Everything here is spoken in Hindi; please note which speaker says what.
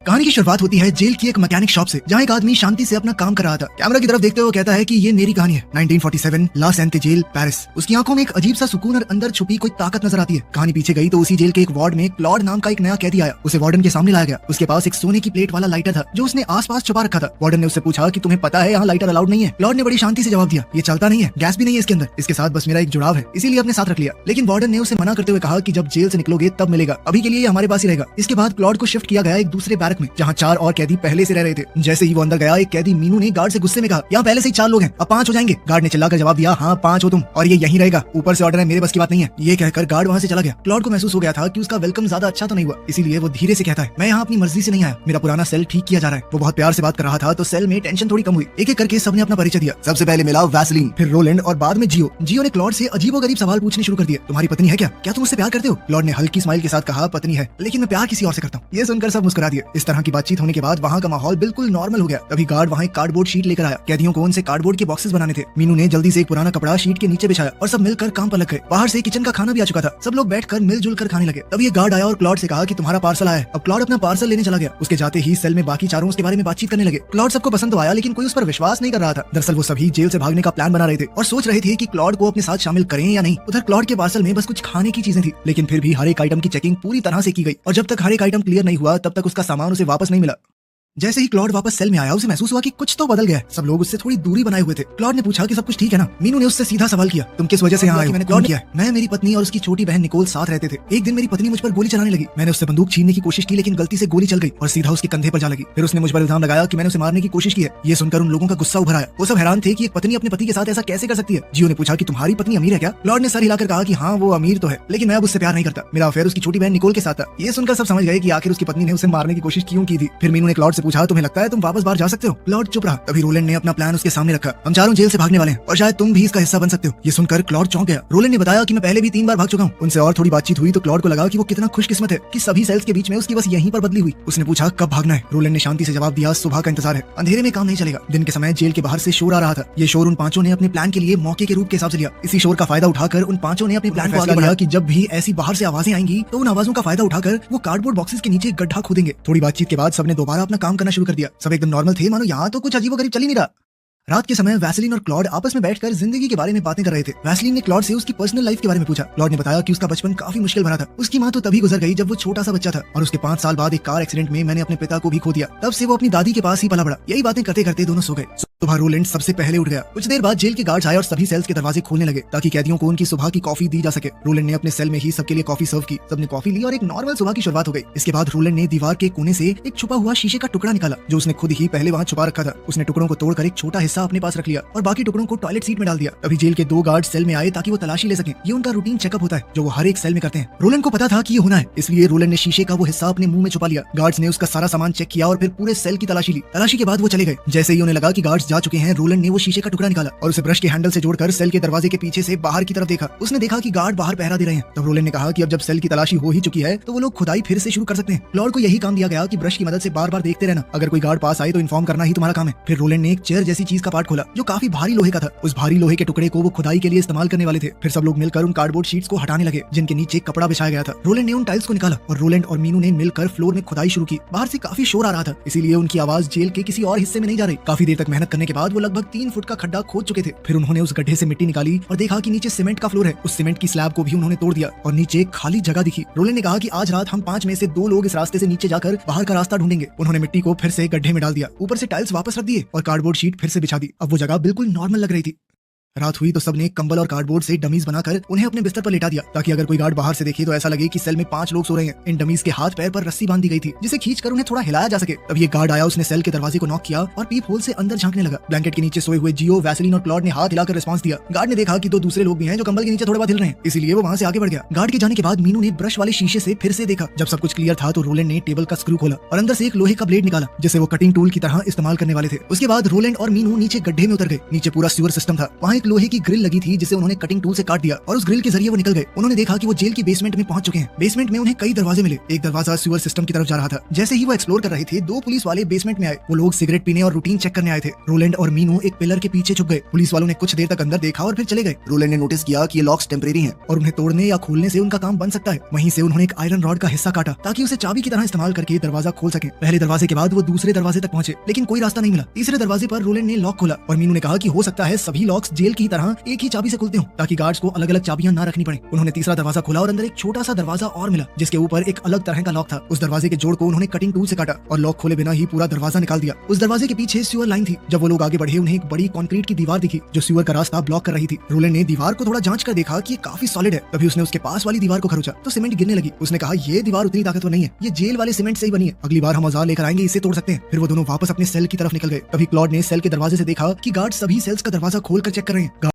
Speaker 1: कहानी की शुरुआत होती है जेल की एक मैकेनिक शॉप से, जहाँ एक आदमी शांति से अपना काम कर रहा था। कैमरा की तरफ देखते हुए कहता है कि ये मेरी कहानी है। 1947 ला सेंते जेल, पेरिस। उसकी आंखों में एक अजीब सा सुकून और अंदर छुपी कोई ताकत नजर आती है। कहानी पीछे गई तो उसी जेल के एक वार्ड में क्लॉड नाम का एक नया कैदी आया। उसे वार्डन के सामने लाया गया। उसके पास एक सोने की प्लेट वाला लाइटर था जो उसने आसपास छुपा रखा था। वार्डन ने उससे पूछा कि तुम्हें पता है यहाँ लाइटर अलाउड नहीं है। क्लॉड ने बड़ी शांति से जवाब दिया, ये चलता नहीं है, गैस भी नहीं है इसके अंदर, इसके साथ बस मेरा एक जुड़ाव है, इसीलिए अपने साथ रख लिया। लेकिन वार्डन ने उसे मना करते हुए कहा कि जब जेल से निकलोगे तब मिलेगा, अभी के लिए ये हमारे पास ही रहेगा। इसके बाद क्लॉड को शिफ्ट किया गया एक दूसरे बैरक में, जहाँ 4 और कैदी पहले से रह रहे थे। जैसे ही वो अंदर गया, एक कैदी मीनू ने गार्ड से गुस्से में कहा, यहाँ पहले से ही 4 लोग हैं, अब 5 हो जाएंगे। गार्ड ने चिल्लाकर जवाब दिया, हाँ 5 हो तुम, और ये यहीं रहेगा, ऊपर से ऑर्डर है, मेरे बस की बात नहीं है। ये कहकर गार्ड वहाँ से चला गया। क्लॉड को महसूस हो गया था कि उसका वेलकम ज्यादा अच्छा तो नहीं हुआ, इसीलिए वो धीरे से कहता है, मैं यहाँ अपनी मर्जी से नहीं आया, मेरा पुराना सेल ठीक किया जा रहा है। वो बहुत प्यार से बात कर रहा था तो सेल में टेंशन थोड़ी कम हुई। एक एक करके सबने अपना परिचय दिया। सबसे पहले मिला वैसलीन, फिर रोलैंड और बाद में जियो। जियो ने क्लॉड से अजीबोगरीब सवाल पूछने शुरू कर दिए। तुम्हारी पत्नी है क्या? क्या तुम उससे प्यार करते हो? क्लॉड ने हल्की स्माइल के साथ कहा, पत्नी है, लेकिन मैं प्यार किसी और से करता हूँ। ये सुनकर सब मुस्कुरा दिए। इस तरह की बातचीत होने के बाद वहाँ का माहौल बिल्कुल नॉर्मल हो गया। तभी गार्ड वहाँ एक कार्डबोर्ड शीट लेकर आया। कैदियों को उनसे कार्डबोर्ड के बॉक्सेस बनाने थे। मीनू ने जल्दी से एक पुराना कपड़ा शीट के नीचे बिछाया और सब मिलकर काम पर लग गए। बाहर से किचन का खाना भी आ चुका था। सब लोग बैठकर मिलजुल कर खाने लगे। तभी एक गार्ड आया और क्लॉड से कहा कि तुम्हारा पार्सल आया है। अब क्लॉड अपना पार्सल लेने चला गया। उसके जाते ही सेल में बाकी चारों उसके बारे में बातचीत करने लगे। क्लॉड सबको पसंद तो आया, लेकिन कोई उस पर विश्वास नहीं कर रहा था। दरअसल वो सभी जेल से भागने का प्लान बना रहे थे और सोच रहे थे कि क्लॉड को अपने साथ शामिल करें या नहीं। उधर क्लॉड के पार्सल में बस कुछ खाने की चीजें थी, लेकिन फिर भी हर एक आइटम की चेकिंग पूरी तरह से की गई और जब तक हर एक आइटम क्लियर नहीं हुआ तब तक उसका सामान उसे वापस नहीं मिला। जैसे ही क्लॉड वापस सेल में आया, उसे महसूस हुआ कि कुछ तो बदल गया है। सब लोग उससे थोड़ी दूरी बनाए हुए थे। क्लॉड ने पूछा कि सब कुछ ठीक है ना? मीनू ने उससे सीधा सवाल किया, तुम किस वजह से यहाँ आए? मैंने क्लॉड किया, मैं, मेरी पत्नी और उसकी छोटी बहन निकोल साथ रहते थे। एक दिन मेरी पत्नी मुझ पर गोली चलाने लगी। मैंने उससे बंदूक छीनने की कोशिश की, लेकिन गलती से गोली चल गई और सीधा उसके कंधे पर जा लगी। फिर उसने मुझ पर इल्जाम लगाया कि मैंने उसे मारने की कोशिश की है। ये सुनकर उन लोगों का गुस्सा उभर आया। वो सब हैरान थे कि एक पत्नी अपने पति के साथ ऐसा कैसे कर सकती है। जियो ने पूछा कि तुम्हारी पत्नी अमीर है क्या? क्लॉड ने सर हिलाकर कहा कि हाँ वो अमीर तो है, लेकिन मैं अब उससे प्यार नहीं करता। मेरा अफेयर उसकी छोटी बहन निकोल के साथ था। ये सुनकर सब समझ गए कि आखिर उसकी पत्नी ने उसे मारने की कोशिश क्यों की थी। फिर मीनू ने क्लॉड से पूछा, तुम्हें लगता है तुम वापस बाहर जा सकते हो? क्लॉड चुप रहा। तभी रोलैंड ने अपना प्लान उसके सामने रखा, हम चारों जेल से भागने वाले हैं और शायद तुम भी इसका हिस्सा बन सकते हो। ये सुनकर क्लॉड चौंक गया। रोलैंड ने बताया कि मैं पहले भी 3 बार भाग चुका हूँ। उनसे और थोड़ी बातचीत हुई तो क्लॉड को लगा कि वो कितना खुशकिस्मत है कि सभी सेल्स के बीच में उसकी बस यहीं पर बदली हुई। उसने पूछा कब भागना है? रोलैंड ने शांति से जवाब दिया, सुबह का इंतजार है, अंधेरे में काम नहीं चलेगा। दिन के समय जेल के बाहर से शोर आ रहा था। ये शोर उन 5 ने अपने प्लान के लिए मौके के रूप के हिसाब से लिया। इसी शोर का फायदा उठाकर उन 5 ने अपने प्लान को आगे बढ़ाया कि जब भी ऐसी बाहर से आवाजें आएंगी तो उन आवाजों का फायदा उठाकर वो कार्डबोर्ड बॉक्सेस के नीचे गड्ढा खोदेंगे। थोड़ी बातचीत के बाद सबने दोबारा अपना काम करना शुरू कर दिया। सब एकदम नॉर्मल थे, मानो यहाँ तो कुछ अजीबोगरीब चल ही नहीं रहा। रात के समय वैसलीन और क्लॉड आपस में बैठकर जिंदगी के बारे में बातें कर रहे थे। वैसलीन ने क्लॉड से उसकी पर्सनल लाइफ के बारे में पूछा। क्लॉड ने बताया कि उसका बचपन काफी मुश्किल भरा था। उसकी माँ तो तभी गुजर गई जब वो छोटा सा बच्चा था और उसके 5 साल बाद एक कार एक्सीडेंट में मैंने अपने पिता को भी खो दिया। तब से वो अपनी दादी के पास ही पला बड़ा। यही बातें करते करते दोनों सो गए। सुबह रोलैंड सबसे पहले उठ गया। कुछ देर बाद जेल के गार्ड्स आए और सभी सेल्स के दरवाजे खोलने लगे ताकि कैदियों को उनकी सुबह की कॉफी दी जा सके। रोलैंड ने अपने सेल में ही सबके लिए कॉफी सर्व की। सबने कॉफी ली और एक नॉर्मल सुबह की शुरुआत हो गई। इसके बाद रोलैंड ने दीवार के कोने से एक छुपा हुआ शीशे का टुकड़ा निकाला जो उसने खुद ही पहले वहाँ छुपा रखा था। उसने टुकड़ों को तोड़कर एक छोटा हिस्सा अपने पास रख लिया और बाकी टुकड़ों को टॉयलेट सीट में डाल दिया। तभी जेल के 2 गार्ड सेल में आए ताकि वो तलाशी ले सकें। ये उनका रूटीन चेकअप होता है जो वो हर एक सेल में करते हैं। रोलैंड को पता था कि ये होना है, इसलिए रोलैंड ने शीशे का वो हिस्सा अपने मुंह में छुपा लिया। गार्ड्स ने उसका सारा सामान चेक किया और फिर पूरे सेल की तलाशी ली। तलाशी के बाद वो चले गए। जैसे ही उन्हें लगा कि गार्ड्स जा चुके हैं, रोलैंड ने वो शीशे का टुकड़ा निकाला और उसे ब्रश के हैंडल से जोड़कर सेल के दरवाजे के पीछे से बाहर की तरफ देखा। उसने देखा कि गार्ड बाहर पहरा दे रहे हैं। तब रोलैंड ने कहा कि अब जब सेल की तलाशी हो ही चुकी है तो वो लोग खुदाई फिर से शुरू कर सकते हैं। क्लॉड को यही काम दिया गया कि ब्रश की मदद से बार बार देखते रहना। अगर कोई गार्ड पास आए तो इन्फॉर्म करना ही तुम्हारा काम है। फिर रोलैंड ने एक चेयर जैसी चीज का पार्ट खोला जो काफी भारी लोहे का था। उस भारी लोहे के टुकड़े को वो खुदाई के लिए इस्तेमाल करने वाले थे। फिर सब लोग मिलकर उन कार्डबोर्ड शीट्स को हटाने लगे जिनके नीचे कपड़ा बिछाया गया था। रोलैंड ने उन टाइल्स को निकाला और रोलैंड और मीनू ने मिलकर फ्लोर में खुदाई शुरू की। बाहर से काफी शोर आ रहा था, इसीलिए उनकी आवाज जेल के किसी और हिस्से में नहीं जा रही। काफी देर तक मेहनत करने के बाद वो लगभग 3 फुट का खड्डा खोद चुके थे। फिर उन्होंने उस गड्ढे से मिट्टी निकाली और देखा कि नीचे सीमेंट का फ्लोर है। उस सीमेंट की स्लैब को भी उन्होंने तोड़ दिया और नीचे खाली जगह दिखी। रोलैंड ने कहा कि आज रात हम 5 में से 2 लोग इस रास्ते से नीचे जाकर बाहर का रास्ता ढूंढेंगे। उन्होंने मिट्टी को फिर से गड्ढे में डाल दिया, ऊपर से टाइल्स वापस रख दिए और कार्डबोर्ड शीट फिर से बिछा दी। अब वो जगह बिल्कुल नॉर्मल लग रही थी। रात हुई तो सबने कंबल और कार्डबोर्ड से डमीज बनाकर उन्हें अपने बिस्तर पर लेटा दिया ताकि अगर कोई गार्ड बाहर से देखे तो ऐसा लगे कि सेल में 5 लोग सो रहे हैं। इन डमीज के हाथ पैर पर रस्सी बांध दी गई थी जिसे खींचकर उन्हें थोड़ा हिलाया जा सके। तब ये गार्ड आया, उसने सेल के दरवाजे को नॉक किया और पीप होल से अंदर झांकने लगा। ब्लैंकेट के नीचे सोए हुए जियो, वैसलीन और क्लॉड ने हाथ हिलाकर रिस्पांस दिया। गार्ड ने देखा कि 2 दूसरे लोग भी हैं जो कंबल के नीचे थोड़ा बहुत हिल रहे हैं, इसीलिए वो वहाँ से आगे बढ़ गया। गार्ड के जाने के बाद मीनू ने ब्रश वाले शीशे से फिर से देखा। जब सब कुछ क्लियर था तो रोलैंड ने टेबल का स्क्रू खोला और अंदर से एक लोहे का ब्लेड निकाला जिसे वो कटिंग टूल की तरह इस्तेमाल करने वाले थे। उसके बाद रोलैंड और मीनू नीचे गड्ढे में उतर गए। नीचे पूरा सीवर सिस्टम था। वहाँ एक लोहे की ग्रिल लगी थी जिसे उन्होंने कटिंग टूल से काट दिया और उस ग्रिल के जरिए वो निकल गए। उन्होंने देखा कि वो जेल की बेसमेंट में पहुंच चुके हैं। बेसमेंट में उन्हें कई दरवाजे मिले। एक दरवाजा सीवर सिस्टम की तरफ जा रहा था। जैसे ही वो एक्सप्लोर कर रहे थे, दो पुलिस वाले बेसमेंट में आए। वो लोग सिगरेट पीने और रूटीन चेक करने आए थे। रोलैंड और मीनू एक पिलर के पीछे छुप गए। पुलिस वालों ने कुछ देर तक अंदर देखा और फिर चले गए। रोलैंड ने नोटिस किया कि ये लॉक्स टेम्परेरी हैं और उन्हें तोड़ने या खोलने से उनका काम बन सकता है। वहीं से उन्होंने एक आयरन रॉड का हिस्सा काटा ताकि उसे चाबी की तरह इस्तेमाल करके दरवाजा खोल सके। पहले दरवाजे के बाद वो दूसरे दरवाजे तक पहुंचे, लेकिन कोई रास्ता नहीं मिला। तीसरे दरवाजे पर रोलैंड ने लॉक खोला और मीनू ने कहा कि हो सकता है सभी लॉक्स जेल की तरह एक ही चाबी से खुलते हों ताकि गार्ड्स को अलग अलग चाबियां ना रखनी पड़े। उन्होंने तीसरा दरवाजा खोला और अंदर एक छोटा सा दरवाजा और मिला जिसके ऊपर एक अलग तरह का लॉक था। उस दरवाजे के जोड़ को उन्होंने कटिंग टूल से काटा और लॉक खोले बिना ही पूरा दरवाजा निकाल दिया। उस दरवाजे के पीछे सीवर लाइन थी। जब वो लोग आगे बढ़े, उन्हें एक बड़ी कंक्रीट की दीवार दिखी जो सीवर का रास्ता ब्लॉक कर रही थी। रोलैंड ने दीवार को थोड़ा जांच कर देखा कि ये काफी सॉलिड है। तभी उसने उसके पास वाली दीवार को खरोचा तो सीमेंट गिरने लगी। उसने कहा ये दीवार उतनी ताकतवर नहीं है, ये जेल वाले सीमेंट से ही बनी है। अगली बार हम औजार लेकर आएंगे, इसे तोड़ सकते हैं। फिर वो दोनों वापस अपने सेल की तरफ निकल गए। तभी क्लॉड ने सेल के दरवाजे से देखा कि गार्ड सभी सेल्स का दरवाजा खोल कर चेक कर रहे हैं।